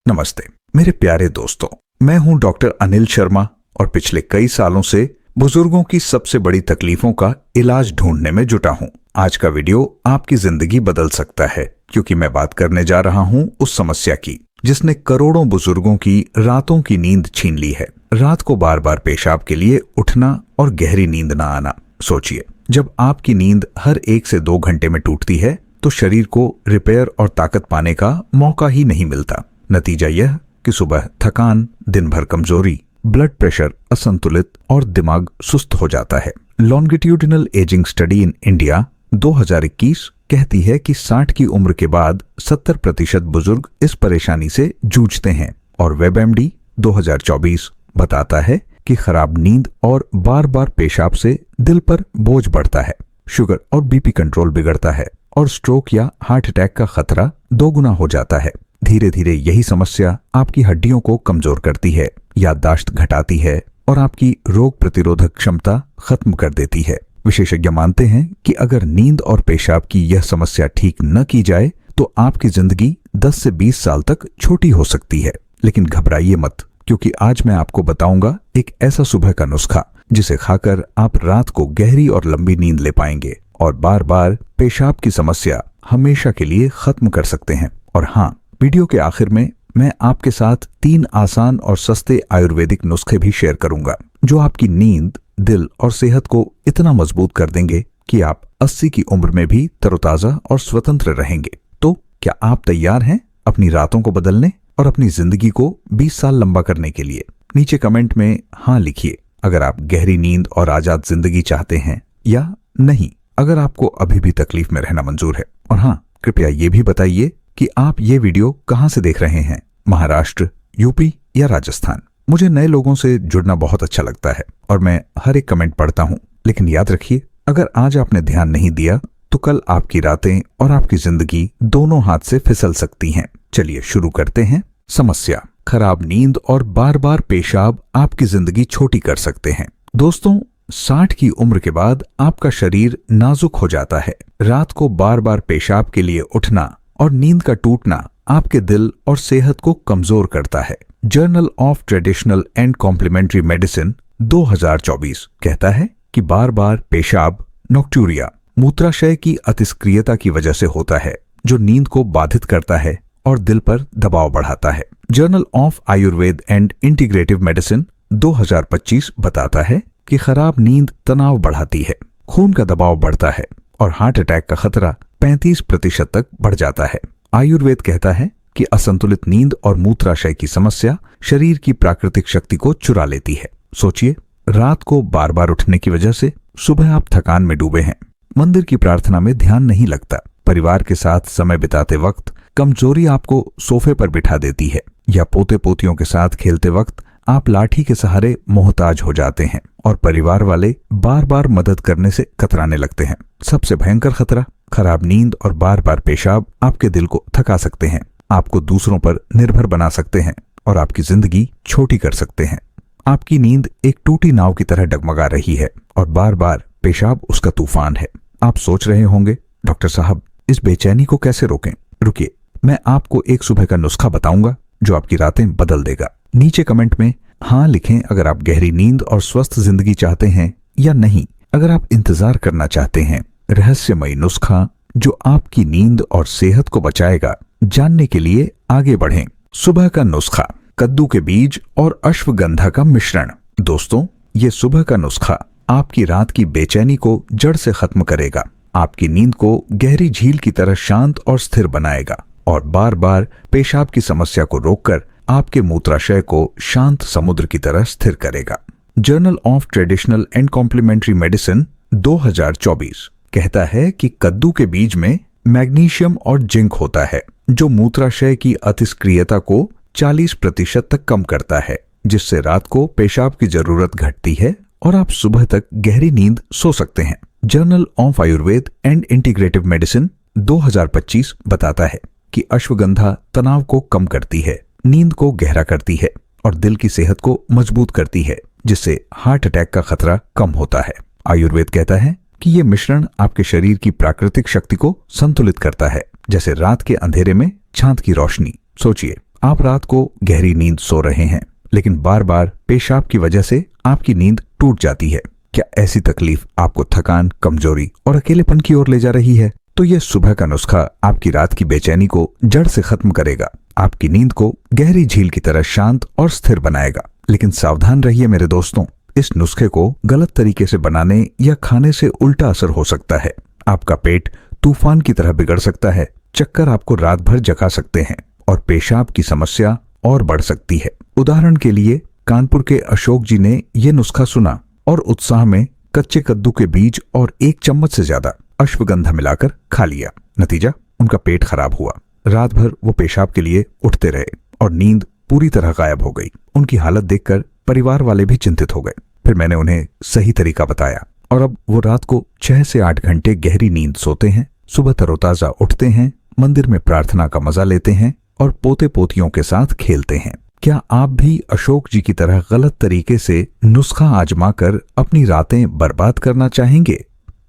नमस्ते मेरे प्यारे दोस्तों, मैं हूं डॉक्टर अनिल शर्मा और पिछले कई सालों से बुजुर्गों की सबसे बड़ी तकलीफों का इलाज ढूंढने में जुटा हूं। आज का वीडियो आपकी जिंदगी बदल सकता है, क्योंकि मैं बात करने जा रहा हूं उस समस्या की जिसने करोड़ों बुजुर्गों की रातों की नींद छीन ली है। रात को बार बार पेशाब के लिए उठना और गहरी नींद न आना। सोचिए, जब आपकी नींद हर 1 से 2 घंटे में टूटती है तो शरीर को रिपेयर और ताकत पाने का मौका ही नहीं मिलता। नतीजा यह कि सुबह थकान, दिन भर कमजोरी, ब्लड प्रेशर असंतुलित और दिमाग सुस्त हो जाता है। Longitudinal ageing study in India 2021 कहती है कि 60 की उम्र के बाद 70% बुजुर्ग इस परेशानी से जूझते हैं, और वेबएमडी 2024 बताता है कि खराब नींद और बार बार पेशाब से दिल पर बोझ बढ़ता है, शुगर और बीपी कंट्रोल बिगड़ता है और स्ट्रोक या हार्ट अटैक का खतरा 2 गुना हो जाता है। धीरे धीरे यही समस्या आपकी हड्डियों को कमजोर करती है, याददाश्त घटाती है और आपकी रोग प्रतिरोधक क्षमता खत्म कर देती है। विशेषज्ञ मानते हैं कि अगर नींद और पेशाब की यह समस्या ठीक न की जाए तो आपकी जिंदगी 10 से 20 साल तक छोटी हो सकती है। लेकिन घबराइए मत, क्योंकि आज मैं आपको बताऊंगा एक ऐसा सुबह का नुस्खा जिसे खाकर आप रात को गहरी और लंबी नींद ले पाएंगे और बार बार पेशाब की समस्या हमेशा के लिए खत्म कर सकते हैं। और हाँ, वीडियो के आखिर में मैं आपके साथ 3 आसान और सस्ते आयुर्वेदिक नुस्खे भी शेयर करूंगा जो आपकी नींद, दिल और सेहत को इतना मजबूत कर देंगे कि आप 80 की उम्र में भी तरोताजा और स्वतंत्र रहेंगे। तो क्या आप तैयार हैं अपनी रातों को बदलने और अपनी जिंदगी को 20 साल लंबा करने के लिए? नीचे कमेंट में हाँ लिखिए अगर आप गहरी नींद और आजाद जिंदगी चाहते हैं, या नहीं अगर आपको अभी भी तकलीफ में रहना मंजूर है। और हाँ, कृपया ये भी बताइए कि आप ये वीडियो कहां से देख रहे हैं, महाराष्ट्र, यूपी या राजस्थान। मुझे नए लोगों से जुड़ना बहुत अच्छा लगता है और मैं हर एक कमेंट पढ़ता हूं। लेकिन याद रखिए, अगर आज आपने ध्यान नहीं दिया तो कल आपकी रातें और आपकी जिंदगी दोनों हाथ से फिसल सकती हैं। चलिए शुरू करते हैं। समस्या: खराब नींद और बार बार पेशाब आपकी जिंदगी छोटी कर सकते हैं। दोस्तों, 60 की उम्र के बाद आपका शरीर नाजुक हो जाता है। रात को बार बार पेशाब के लिए उठना और नींद का टूटना आपके दिल और सेहत को कमजोर करता है। Journal of traditional and complementary medicine 2024 कहता है कि बार बार पेशाब नॉक्टूरिया, मूत्राशय की अतिस्क्रियता की वजह से होता है, जो नींद को बाधित करता है और दिल पर दबाव बढ़ाता है। Journal of Ayurveda and integrative medicine 2025 बताता है कि खराब नींद तनाव बढ़ाती है, खून का दबाव बढ़ता है और हार्ट अटैक का खतरा 35% तक बढ़ जाता है। आयुर्वेद कहता है कि असंतुलित नींद और मूत्राशय की समस्या शरीर की प्राकृतिक शक्ति को चुरा लेती है। सोचिए, रात को बार बार उठने की वजह से सुबह आप थकान में डूबे हैं, मंदिर की प्रार्थना में ध्यान नहीं लगता, परिवार के साथ समय बिताते वक्त कमजोरी आपको सोफे पर बिठा देती है, या पोते पोतियों के साथ खेलते वक्त आप लाठी के सहारे मोहताज हो जाते हैं और परिवार वाले बार बार मदद करने से कतराने लगते हैं। सबसे भयंकर खतरा: खराब नींद और बार बार पेशाब आपके दिल को थका सकते हैं, आपको दूसरों पर निर्भर बना सकते हैं और आपकी जिंदगी छोटी कर सकते हैं। आपकी नींद एक टूटी नाव की तरह डगमगा रही है और बार बार पेशाब उसका तूफान है। आप सोच रहे होंगे, डॉक्टर साहब, इस बेचैनी को कैसे रोकें? रुकिए, मैं आपको एक सुबह का नुस्खा बताऊंगा जो आपकी रातें बदल देगा। नीचे कमेंट में हाँ लिखें अगर आप गहरी नींद और स्वस्थ जिंदगी चाहते हैं, या नहीं अगर आप इंतजार करना चाहते हैं। रहस्यमयी नुस्खा जो आपकी नींद और सेहत को बचाएगा, जानने के लिए आगे बढ़ें। सुबह का नुस्खा: कद्दू के बीज और अश्वगंधा का मिश्रण। दोस्तों, ये सुबह का नुस्खा आपकी रात की बेचैनी को जड़ से खत्म करेगा, आपकी नींद को गहरी झील की तरह शांत और स्थिर बनाएगा और बार बार पेशाब की समस्या को रोककर आपके मूत्राशय को शांत समुद्र की तरह स्थिर करेगा। Journal of traditional and complementary medicine 2024 कहता है कि कद्दू के बीज में मैग्नीशियम और जिंक होता है, जो मूत्राशय की अतिस्क्रियता को 40% तक कम करता है, जिससे रात को पेशाब की जरूरत घटती है और आप सुबह तक गहरी नींद सो सकते हैं। Journal of Ayurveda and integrative medicine 2025 बताता है कि अश्वगंधा तनाव को कम करती है, नींद को गहरा करती है और दिल की सेहत को मजबूत करती है, जिससे हार्ट अटैक का खतरा कम होता है। आयुर्वेद कहता है कि ये मिश्रण आपके शरीर की प्राकृतिक शक्ति को संतुलित करता है, जैसे रात के अंधेरे में चांद की रोशनी। सोचिए, आप रात को गहरी नींद सो रहे हैं, लेकिन बार बार पेशाब की वजह से आपकी नींद टूट जाती है। क्या ऐसी तकलीफ आपको थकान, कमजोरी और अकेलेपन की ओर ले जा रही है? तो ये सुबह का नुस्खा आपकी रात की बेचैनी को जड़ से खत्म करेगा, आपकी नींद को गहरी झील की तरह शांत और स्थिर बनाएगा। लेकिन सावधान रहिए मेरे दोस्तों, इस नुस्खे को गलत तरीके से बनाने या खाने से उल्टा असर हो सकता है। आपका पेट तूफान की तरह बिगड़ सकता है, चक्कर आपको रात भर जगा सकते हैं और पेशाब की समस्या और बढ़ सकती है। उदाहरण के लिए, कानपुर के अशोक जी ने यह नुस्खा सुना और उत्साह में कच्चे कद्दू के बीज और 1 चम्मच से ज्यादा अश्वगंधा मिलाकर खा लिया। नतीजा, उनका पेट खराब हुआ। रात भर वो पेशाब के लिए उठते रहे और नींद पूरी तरह गायब हो गई। उनकी हालत देखकर परिवार वाले भी चिंतित हो गए। फिर मैंने उन्हें सही तरीका बताया और अब वो रात को 6 से 8 घंटे गहरी नींद सोते हैं, सुबह तरोताजा उठते हैं, मंदिर में प्रार्थना का मजा लेते हैं और पोते पोतियों के साथ खेलते हैं। क्या आप भी अशोक जी की तरह गलत तरीके से नुस्खा आजमा कर अपनी रातें बर्बाद करना चाहेंगे,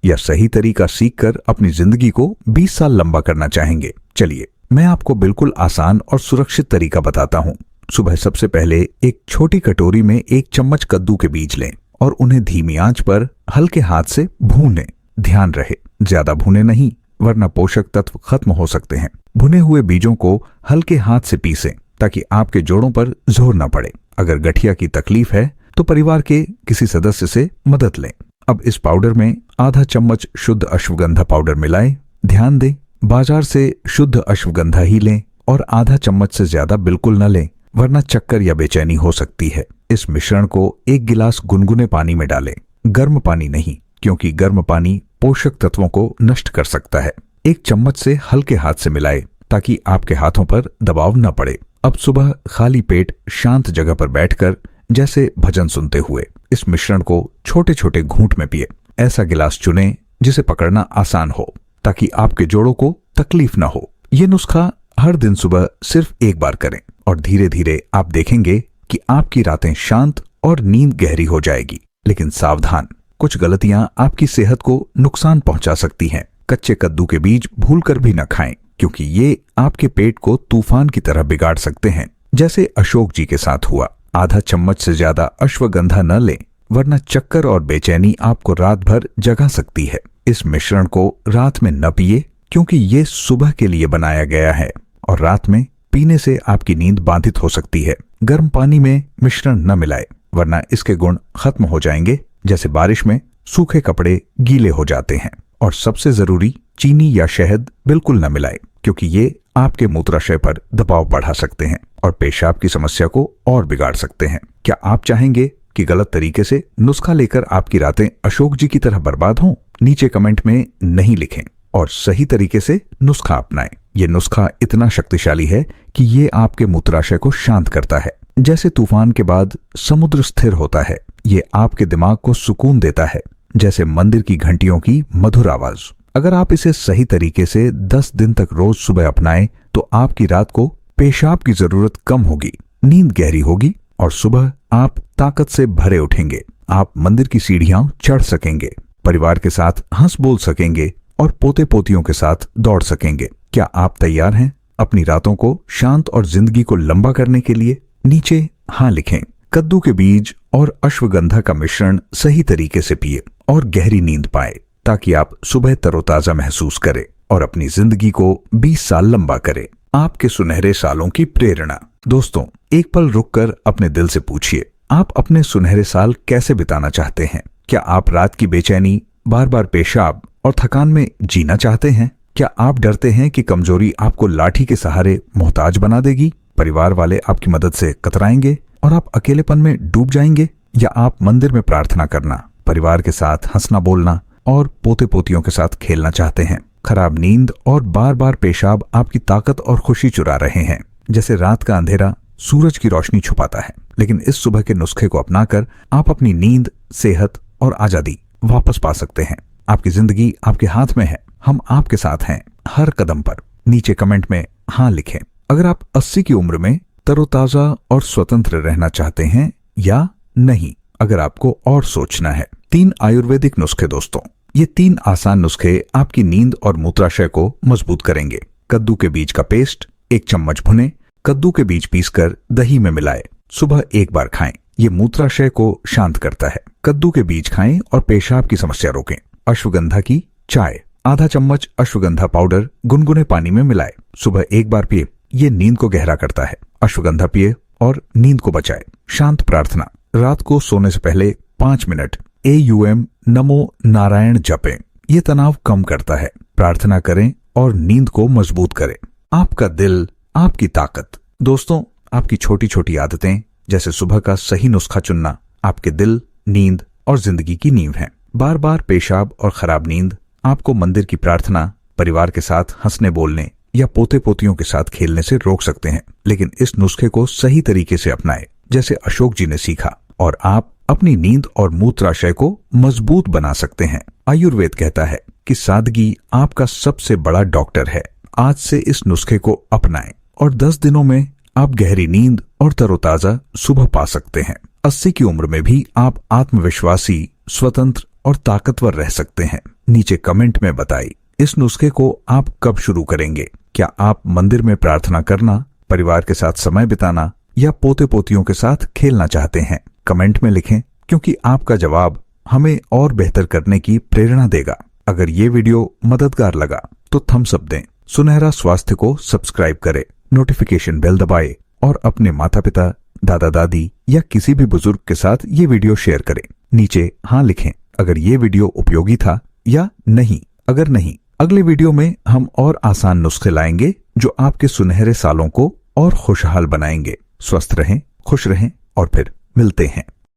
या सही तरीका सीखकर अपनी जिंदगी को 20 साल लंबा करना चाहेंगे? चलिए, मैं आपको बिल्कुल आसान और सुरक्षित तरीका बताता हूँ। सुबह सबसे पहले एक छोटी कटोरी में 1 चम्मच कद्दू के बीज लें और उन्हें धीमी आंच पर हल्के हाथ से भूनें। ध्यान रहे, ज्यादा भुने नहीं, वरना पोषक तत्व खत्म हो सकते हैं। भुने हुए बीजों को हल्के हाथ से पीसें ताकि आपके जोड़ों पर जोर न पड़े। अगर गठिया की तकलीफ है तो परिवार के किसी सदस्य से मदद लें। अब इस पाउडर में आधा चम्मच शुद्ध अश्वगंधा पाउडर मिलाएं। ध्यान दें, बाजार से शुद्ध अश्वगंधा ही लें और आधा चम्मच से ज्यादा बिल्कुल न लें, वरना चक्कर या बेचैनी हो सकती है। इस मिश्रण को 1 गिलास गुनगुने पानी में डालें, गर्म पानी नहीं, क्योंकि गर्म पानी पोषक तत्वों को नष्ट कर सकता है। 1 चम्मच से हल्के हाथ से मिलाएं ताकि आपके हाथों पर दबाव न पड़े। अब सुबह खाली पेट शांत जगह पर बैठकर, जैसे भजन सुनते हुए, इस मिश्रण को छोटे छोटे घूंट में पिए। ऐसा गिलास चुनें जिसे पकड़ना आसान हो ताकि आपके जोड़ों को तकलीफ न हो। ये नुस्खा हर दिन सुबह सिर्फ 1 बार करें और धीरे धीरे आप देखेंगे कि आपकी रातें शांत और नींद गहरी हो जाएगी। लेकिन सावधान, कुछ गलतियां आपकी सेहत को नुकसान पहुंचा सकती हैं। कच्चे कद्दू के बीज भूलकर भी न खाएं, क्योंकि ये आपके पेट को तूफान की तरह बिगाड़ सकते हैं, जैसे अशोक जी के साथ हुआ। आधा चम्मच से ज्यादा अश्वगंधा न लें, वरना चक्कर और बेचैनी आपको रात भर जगा सकती है। इस मिश्रण को रात में न पिए, क्योंकि ये सुबह के लिए बनाया गया है और रात में पीने से आपकी नींद बाधित हो सकती है। गर्म पानी में मिश्रण न मिलाए, वरना इसके गुण खत्म हो जाएंगे, जैसे बारिश में सूखे कपड़े गीले हो जाते हैं। और सबसे जरूरी, चीनी या शहद बिल्कुल न मिलाए, क्योंकि ये आपके मूत्राशय पर दबाव बढ़ा सकते हैं और पेशाब की समस्या को और बिगाड़ सकते हैं। क्या आप चाहेंगे कि गलत तरीके से नुस्खा लेकर आपकी रातें अशोक जी की तरह बर्बाद हों? नीचे कमेंट में नहीं लिखें और सही तरीके से नुस्खा अपनाएं। ये नुस्खा इतना शक्तिशाली है कि ये आपके मूत्राशय को शांत करता है। जैसे तूफान के बाद समुद्र स्थिर होता है, ये आपके दिमाग को सुकून देता है, जैसे मंदिर की घंटियों की मधुर आवाज। अगर आप इसे सही तरीके से 10 दिन तक रोज सुबह अपनाएं तो आपकी रात को पेशाब की जरूरत कम होगी, नींद गहरी होगी और सुबह आप ताकत से भरे उठेंगे। आप मंदिर की सीढ़ियां चढ़ सकेंगे, परिवार के साथ हंस बोल सकेंगे और पोते पोतियों के साथ दौड़ सकेंगे। क्या आप तैयार हैं अपनी रातों को शांत और जिंदगी को लंबा करने के लिए? नीचे हाँ लिखें। कद्दू के बीज और अश्वगंधा का मिश्रण सही तरीके से पिए और गहरी नींद पाए, ताकि आप सुबह तरोताजा महसूस करें और अपनी जिंदगी को 20 साल लंबा करें। आपके सुनहरे सालों की प्रेरणा। दोस्तों, एक पल रुककर अपने दिल से पूछिए, आप अपने सुनहरे साल कैसे बिताना चाहते हैं? क्या आप रात की बेचैनी, बार बार पेशाब और थकान में जीना चाहते हैं? क्या आप डरते हैं कि कमजोरी आपको लाठी के सहारे मोहताज बना देगी? परिवार वाले आपकी मदद से कतराएंगे और आप अकेलेपन में डूब जाएंगे? या आप मंदिर में प्रार्थना करना, परिवार के साथ हंसना बोलना और पोते पोतियों के साथ खेलना चाहते हैं? खराब नींद और बार बार पेशाब आपकी ताकत और खुशी चुरा रहे हैं। जैसे रात का अंधेरा सूरज की रोशनी छुपाता है, लेकिन इस सुबह के नुस्खे को अपनाकर आप अपनी नींद, सेहत और आजादी वापस पा सकते हैं। आपकी जिंदगी आपके हाथ में है, हम आपके साथ हैं हर कदम पर। नीचे कमेंट में हाँ लिखें अगर आप 80 की उम्र में तरोताजा और स्वतंत्र रहना चाहते हैं, या नहीं अगर आपको और सोचना है। 3 आयुर्वेदिक नुस्खे दोस्तों, ये 3 आसान नुस्खे आपकी नींद और मूत्राशय को मजबूत करेंगे। कद्दू के बीज का पेस्ट 1 चम्मच भुने, कद्दू के बीज पीसकर दही में मिलाए, सुबह एक बार खाएं। ये मूत्राशय को शांत करता है। कद्दू के बीज खाएं और पेशाब की समस्या रोकें। अश्वगंधा की चाय, आधा चम्मच अश्वगंधा पाउडर गुनगुने पानी में मिलाए, सुबह एक बार पिए। ये नींद को गहरा करता है। अश्वगंधा पिए और नींद को बचाए। शांत प्रार्थना, रात को सोने से पहले 5 मिनट AUM नमो नारायण जपें। ये तनाव कम करता है। प्रार्थना करें और नींद को मजबूत करें। आपका दिल, आपकी ताकत। दोस्तों, आपकी छोटी छोटी आदतें जैसे सुबह का सही नुस्खा चुनना आपके दिल, नींद और जिंदगी की नींव है। बार बार पेशाब और खराब नींद आपको मंदिर की प्रार्थना, परिवार के साथ हंसने बोलने या पोते पोतियों के साथ खेलने से रोक सकते हैं। लेकिन इस नुस्खे को सही तरीके से अपनाएं, जैसे अशोक जी ने सीखा, और आप अपनी नींद और मूत्राशय को मजबूत बना सकते हैं। आयुर्वेद कहता है कि सादगी आपका सबसे बड़ा डॉक्टर है। आज से इस नुस्खे को अपनाएं और 10 दिनों में आप गहरी नींद और तरोताजा सुबह पा सकते हैं। 80 की उम्र में भी आप आत्मविश्वासी, स्वतंत्र और ताकतवर रह सकते हैं। नीचे कमेंट में बताइए, इस नुस्खे को आप कब शुरू करेंगे? क्या आप मंदिर में प्रार्थना करना, परिवार के साथ समय बिताना या पोते पोतियों के साथ खेलना चाहते हैं? कमेंट में लिखें, क्योंकि आपका जवाब हमें और बेहतर करने की प्रेरणा देगा। अगर ये वीडियो मददगार लगा तो थम्स अप दें, सुनहरा स्वास्थ्य को सब्सक्राइब करें, नोटिफिकेशन बेल दबाएं और अपने माता पिता, दादा दादी या किसी भी बुजुर्ग के साथ ये वीडियो शेयर करें। नीचे हाँ लिखें अगर ये वीडियो उपयोगी था या नहीं अगर नहीं। अगले वीडियो में हम और आसान नुस्खे लाएंगे जो आपके सुनहरे सालों को और खुशहाल बनाएंगे। स्वस्थ रहें, खुश रहें और फिर मिलते हैं।